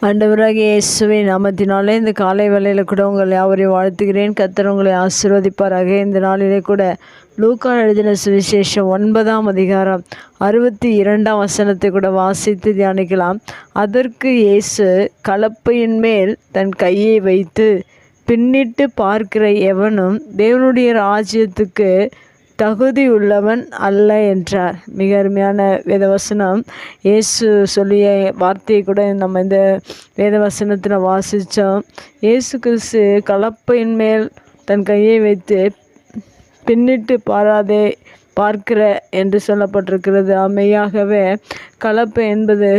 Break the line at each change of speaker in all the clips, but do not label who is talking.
ஆண்டவராகிய இயேசுவின் நாமத்தினாலே இந்த காலை வேளையில் கூட உங்களை யாவரையும் வாழ்த்துகிறேன். கர்த்தர் உங்களை ஆசீர்வதிப்பாராக. இந்த நாளிலே கூட லூக்கா எழுதின சுவிசேஷம் 9ஆம் அதிகாரம் 62ஆம் வசனத்தை கூட வாசித்து தியானிக்கலாம். அதற்கு இயேசு கலப்பையின் மேல் தன் கையை வைத்து பின்னிட்டு பார்க்கிற எவனும் தேவனுடைய ராஜ்யத்துக்கு தகுதி உள்ளவன் அல்ல என்றார். மிக அருமையான வேதவசனம். இயேசு சொல்லிய வார்த்தையை கூட நம்ம இந்த வேதவசனத்தில் வாசித்தோம். இயேசு கிறிஸ்து கலப்பையின் மேல் தன் கையை வைத்து பின்னிட்டு பாராதே பார்க்கிற என்று சொல்லப்பட்டிருக்கிறது. மெய்யாகவே கலப்பை என்பது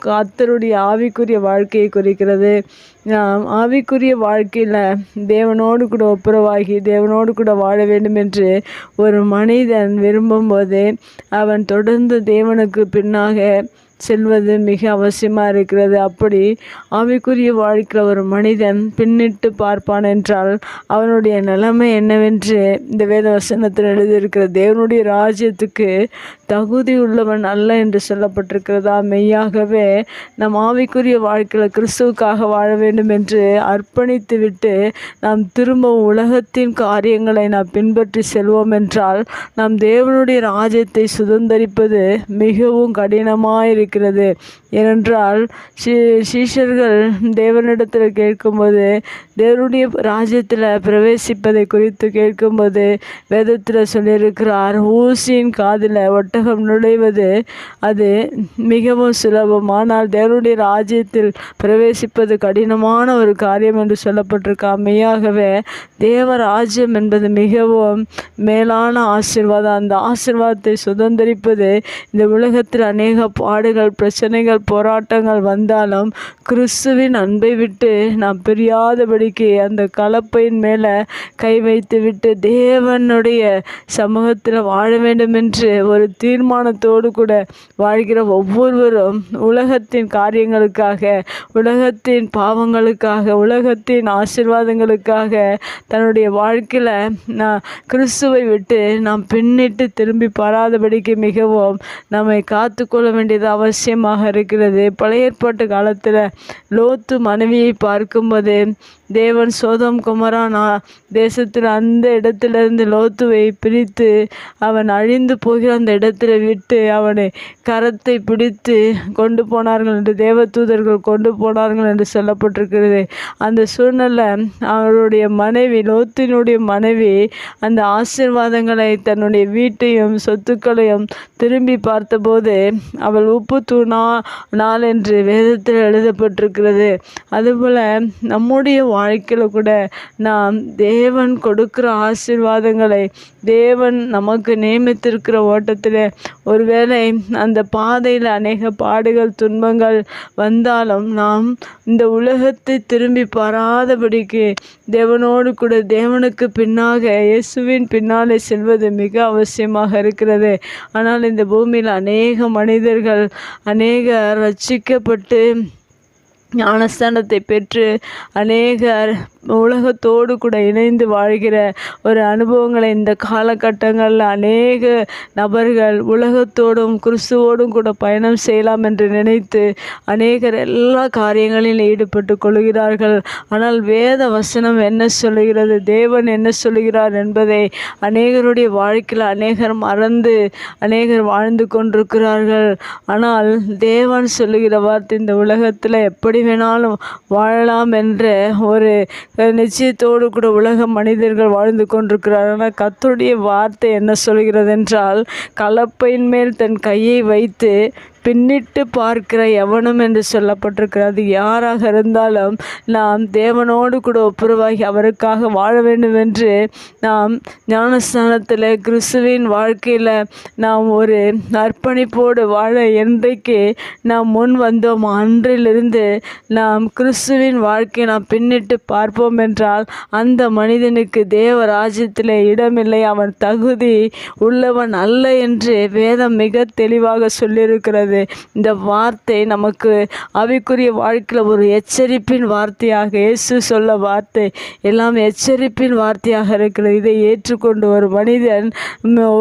கர்த்தருடைய ஆவிக்குரிய வாழ்க்கையை குறிக்கிறது. நாம் ஆவிக்குரிய வாழ்க்கையில் தேவனோடு கூட ஒப்புரவாகி தேவனோடு கூட வாழ வேண்டும் என்று ஒரு மனிதன் விரும்பும்போது அவன் தொடர்ந்து தேவனுக்கு பின்னாக செல்வது மிக அவசியமாக இருக்கிறது. அப்படி ஆவிக்குரிய வாழ்க்கையில் ஒரு மனிதன் பின்னிட்டு பார்ப்பான் என்றால் அவனுடைய நிலைமை என்னவென்று இந்த வேத வசனத்தில் எழுதியிருக்கிறது. தேவனுடைய ராஜ்யத்துக்கு தகுதி உள்ளவன் அல்ல என்று சொல்லப்பட்டிருக்கிறதா. மெய்யாகவே நம் ஆவிக்குரிய வாழ்க்கையில் கிறிஸ்துவுக்காக வாழ வேண்டும் என்று அர்ப்பணித்து விட்டு நாம் திரும்பவும் உலகத்தின் காரியங்களை நாம் பின்பற்றி செல்வோம் என்றால் நாம் தேவனுடைய ராஜ்யத்தை சுதந்தரிப்பது மிகவும் கடினமாக இருக்கிறது. ஏனென்றால் சீஷர்கள் தேவனிடத்தில் கேட்கும்போது தேவனுடைய ராஜ்யத்தில் பிரவேசிப்பதை குறித்து கேட்கும்போது வேதத்தில் சொல்லியிருக்கிறார், ஊசியின் காதில் ஒட்டகம் நுழைவது அது மிகவும் சுலபம், ஆனால் தேவனுடைய ராஜ்யத்தில் பிரவேசிப்பது கடினமான ஒரு காரியம் என்று சொல்லப்பட்டிருக்கா. மெய்யாகவே தேவ ராஜ்யம் என்பது மிகவும் மேலான ஆசீர்வாதம். அந்த ஆசீர்வாதத்தை சுதந்திரிப்பது இந்த உலகத்தில் அநேக பாடுகள், பிரச்சனைகள், போராட்டங்கள் வந்தாலும் கிறிஸ்துவின் அன்பை விட்டு நாம் பிரியாதபடிக்கு அந்த கலப்பையின் மேலே கை வைத்து விட்டு தேவனுடைய சமூகத்தில் வாழ வேண்டும் என்று ஒரு தீர்மானத்தோடு கூட வாழ்கிற ஒவ்வொருவரும் உலகத்தின் காரியங்களுக்காக, உலகத்தின் பாவங்களுக்காக, உலகத்தின் ஆசீர்வாதங்களுக்காக தன்னுடைய வாழ்க்கையில் நான் கிறிஸ்துவை விட்டு நாம் பின்னிட்டு திரும்பி பாராதபடிக்கு மிகவும் நம்மை காத்து கொள்ள வேண்டியது அவசியமாக இருக்கிறது. பழைய ஏற்பாட்டு காலத்தில் லோத்து மனைவியை பார்க்கும்போது தேவன் சோதோம் கொமோரா தேசத்தில் அந்த இடத்திலிருந்து லோத்துவை பிரித்து அவன் அழிந்து போகிற அந்த இடத்துல விட்டு அவனை கரத்தை பிடித்து கொண்டு போனார்கள் என்று தேவதூதர்கள் கொண்டு போனார்கள் என்று சொல்லப்பட்டிருக்கிறது. அந்த சூழ்நிலை அவருடைய மனைவி, லோத்தினுடைய மனைவி அந்த ஆசீர்வாதங்களை, தன்னுடைய வீட்டையும் சொத்துக்களையும் திரும்பி பார்த்தபோது அவள் உப்பு தூணாள் என்று வேதத்தில் எழுதப்பட்டிருக்கிறது. அதுபோல் நம்முடைய வாழ்க்கையில் கூட நாம் தேவன் கொடுக்கிற ஆசீர்வாதங்களை, தேவன் நமக்கு நியமித்திருக்கிற ஓட்டத்தில் ஒருவேளை அந்த பாதையில் அநேக பாடுகள், துன்பங்கள் வந்தாலும் நாம் இந்த உலகத்தை திரும்பி பாராதபடிக்கு தேவனோடு கூட தேவனுக்கு பின்னாக இயேசுவின் பின்னாலே செல்வது மிக அவசியமாக இருக்கிறது. ஆனால் இந்த பூமியில் அநேக மனிதர்கள் அநேகர் ரட்சிக்கப்பட்டு ஞானஸ்தானத்தை பெற்று அநேகர் உலகத்தோடு கூட இணைந்து வாழ்கிற ஒரு அனுபவங்களை இந்த காலகட்டங்களில் அநேக நபர்கள் உலகத்தோடும் கிறிஸ்துவோடும் கூட பயணம் செய்யலாம் என்று நினைத்து அநேகர் எல்லா காரியங்களிலும் ஈடுபட்டு கொள்கிறார்கள். ஆனால் வேத வசனம் என்ன சொல்லுகிறது, தேவன் என்ன சொல்லுகிறார் என்பதை அநேகருடைய வாழ்க்கையில் அநேகர் மறந்து அநேகர் வாழ்ந்து கொண்டிருக்கிறார்கள். ஆனால் தேவன் சொல்லுகிற வார்த்தை இந்த உலகத்தில் எப்படி வேணாலும் வாழலாம் என்ற ஒரு நிச்சயத்தோடு கூட உலக மனிதர்கள் வாழ்ந்து கொண்டிருக்கிறார்கள். ஆனால் கர்த்தருடைய வார்த்தை என்ன சொல்கிறது என்றால், கலப்பையின் மேல் தன் கையை வைத்து பின்னிட்டு பார்க்கிற எவனும் என்று சொல்லப்பட்டிருக்கிறது. யாராக இருந்தாலும் நாம் தேவனோடு கூட ஒப்புரவாகி அவருக்காக வாழ வேண்டும் என்று நாம் ஞானஸ்தானத்தில் கிறிஸ்துவின் வாழ்க்கையில் நாம் ஒரு அர்ப்பணிப்போடு வாழ என்றைக்கு நாம் முன் வந்தோம் அன்றிலிருந்து நாம் கிறிஸ்துவின் வாழ்க்கையை நாம் பின்னிட்டு பார்ப்போம் என்றால் அந்த மனிதனுக்கு தேவ ராஜ்யத்தில் இடமில்லை, அவன் தகுதி உள்ளவன் அல்ல என்று வேதம் மிக தெளிவாக சொல்லியிருக்கிறது. இருக்கிறது. இந்த வார்த்தை நமக்கு ஆவிக்குரிய வாழ்க்கையில் ஒரு எச்சரிப்பின் வார்த்தையாக, இயேசு சொல்ல வார்த்தை எல்லாம் எச்சரிப்பின் வார்த்தையாக இருக்கிறது. இதை ஏற்றுக்கொண்டு ஒரு மனிதன்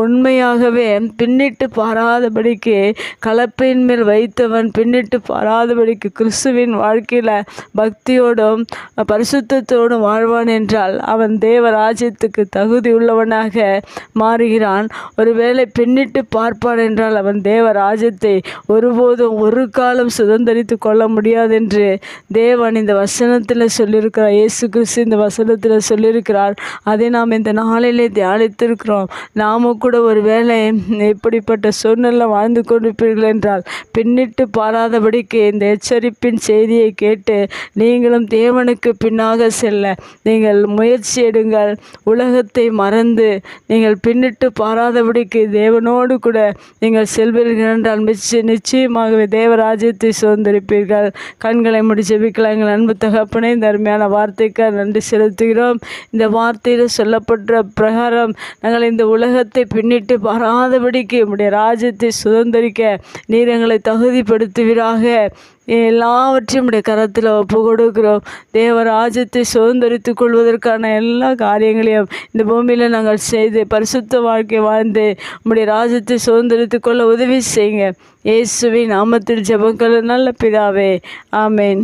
உண்மையாகவே பின்னிட்டு பாராதபடிக்கு, கலப்பையின் மேல் வைத்தவன் பின்னிட்டு பாராதபடிக்கு கிறிஸ்துவின் வாழ்க்கையில் பக்தியோடும் பரிசுத்தத்தோடும் வாழ்வான் என்றால் அவன் தேவ ராஜ்யத்துக்கு தகுதி உள்ளவனாக மாறுகிறான். ஒருவேளை பின்னிட்டு பார்ப்பான் என்றால் அவன் தேவ ராஜ்யத்தை ஒருபோதும் ஒரு காலம் சுதந்திரித்து கொள்ள முடியாது என்று தேவன் இந்த வசனத்தில் சொல்லியிருக்கிறார். இயேசு கிறிஸ்து இந்த வசனத்தில் சொல்லியிருக்கிறார். அதை நாம் இந்த நாளிலே தியானித்திருக்கிறோம். நாமும் கூட ஒரு வேளை இப்படிப்பட்ட சூழ்நிலை வாழ்ந்து கொண்டிருப்பீர்கள் என்றால் பின்னிட்டு பாராதபடிக்கு இந்த எச்சரிப்பின் செய்தியை கேட்டு நீங்களும் தேவனுக்கு பின்னாக செல்ல நீங்கள் முயற்சி எடுங்கள். உலகத்தை மறந்து நீங்கள் பின்னிட்டு பாராதபடிக்கு தேவனோடு கூட நீங்கள் செல்வீர்கள் என்றால் நிச்சயமாகவே தேவராஜ்யத்தை சுதந்திரிப்பீர்கள். கண்களை முடி ஜெபிக்கலாம். எங்கள் அன்பு தகப்பனே, இந்த அருமையான வார்த்தைக்கு நன்றி செலுத்துகிறோம். இந்த வார்த்தையில் சொல்லப்பட்ட பிரகாரம் நாங்கள் இந்த உலகத்தை பின்னிட்டு பாராதபடிக்கு உம்முடைய ராஜ்யத்தை சுதந்திரிக்க நீர் எங்களை தகுதிப்படுத்துவீராக. எல்லாவற்றையும் உடைய கரத்தில் ஒப்பு கொடுக்கிறோம். தேவராஜ்யத்தை சுதந்திரித்து கொள்வதற்கான எல்லா காரியங்களையும் இந்த பூமியில் நாங்கள் செய்து பரிசுத்த வாழ்க்கை வாழ்ந்து உம்முடைய ராஜ்யத்தை சுதந்திரித்து கொள்ள உதவி செய்யுங்க. இயேசுவின் நாமத்தில் ஜெபங்கள் நல்ல பிதாவே, ஆமேன்.